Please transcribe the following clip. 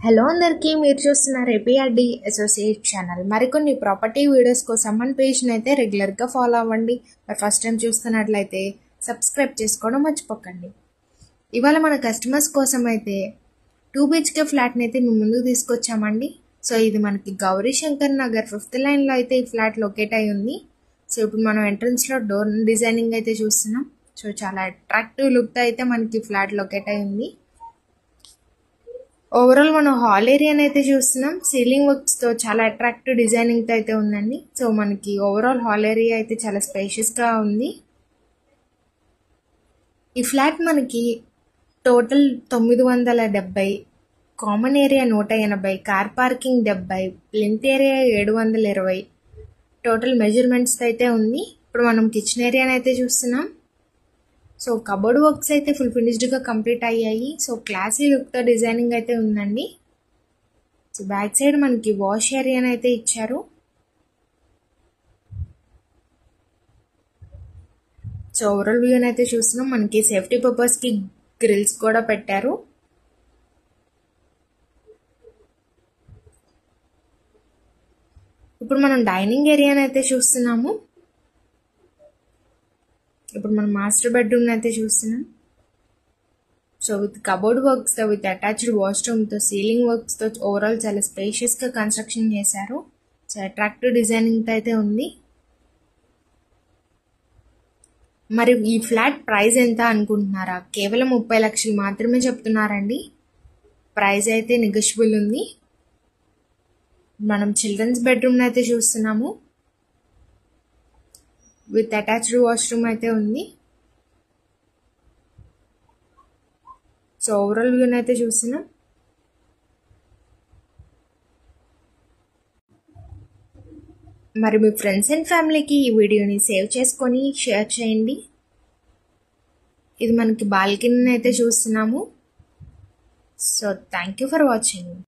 Hello అందరికీ, మీరు చూస్తున్నారు ఏపీఆర్డి అసోసియేట్ ఛానల్. మరికొన్ని ప్రాపర్టీ వీడియోస్ కోసం మన పేజ్ని అయితే రెగ్యులర్గా ఫాలో అవ్వండి. మరి ఫస్ట్ టైం చూస్తున్నట్లయితే సబ్స్క్రైబ్ చేసుకోవడం మర్చిపోకండి. ఇవాళ మన కస్టమర్స్ కోసం అయితే 2 BHK ఫ్లాట్ని అయితే మేము ముందుకు తీసుకొచ్చామండి. సో ఇది మనకి గౌరీ శంకర్ నగర్ 5th లైన్లో అయితే ఈ ఫ్లాట్ లొకేట్ అయి ఉంది. సో ఇప్పుడు మనం ఎంట్రన్స్లో డోర్ డిజైనింగ్ అయితే చూస్తున్నాం. సో చాలా అట్రాక్టివ్ లుక్తో అయితే మనకి ఫ్లాట్ లొకేట్ అయి ఉంది. ఓవరాల్ మనం హాల్ ఏరియాని అయితే చూస్తున్నాం. సీలింగ్ వర్క్స్తో చాలా అట్రాక్టివ్ డిజైనింగ్తో అయితే ఉందండి. సో మనకి ఓవరాల్ హాల్ ఏరియా అయితే చాలా స్పేషియస్గా ఉంది. ఈ ఫ్లాట్ మనకి total 970, common area 180, car parking 70, plinth area 720, total measurements అయితే ఉంది. ఇప్పుడు మనం కిచెన్ ఏరియాని అయితే చూస్తున్నాం. సో కబోర్డ్ వర్క్స్ అయితే ఫుల్ ఫినిష్డ్గా కంప్లీట్ అయ్యాయి. సో క్లాసీ లుక్తో డిజైనింగ్ అయితే ఉందండి. సో బ్యాక్ సైడ్ మనకి వాష్ ఏరియాని అయితే ఇచ్చారు. సో ఓవరాల్ వ్యూని అయితే చూస్తున్నాం. మనకి సేఫ్టీ పర్పస్కి గ్రిల్స్ కూడా పెట్టారు. ఇప్పుడు మనం డైనింగ్ ఏరియాని అయితే చూస్తున్నాము. ఇప్పుడు మనం మాస్టర్ బెడ్రూమ్ అయితే చూస్తున్నాం. సో విత్ కబోర్డ్ వర్క్స్తో, విత్ అటాచ్డ్ వాష్రూమ్తో, సీలింగ్ వర్క్స్తో ఓవరాల్ చాలా స్పేషియస్గా కన్స్ట్రక్షన్ చేశారు. సో అట్రాక్టివ్ డిజైనింగ్తో అయితే ఉంది. మరి ఈ ఫ్లాట్ ప్రైస్ ఎంత అనుకుంటున్నారా? కేవలం 30 లక్షలు మాత్రమే చెప్తున్నారండి. ప్రైస్ అయితే నెగోషియబుల్ ఉంది. మనం చిల్డ్రన్స్ బెడ్రూమ్ అయితే చూస్తున్నాము. విత్ అటాచ్డ్ వాష్రూమ్ అయితే ఉంది. సో ఓవరాల్ వ్యూని అయితే చూస్తున్నాం. మరి మీ ఫ్రెండ్స్ అండ్ ఫ్యామిలీకి ఈ వీడియోని సేవ్ చేసుకొని షేర్ చేయండి. ఇది మనకి బాల్కనీని అయితే చూస్తున్నాము. So thank you for watching.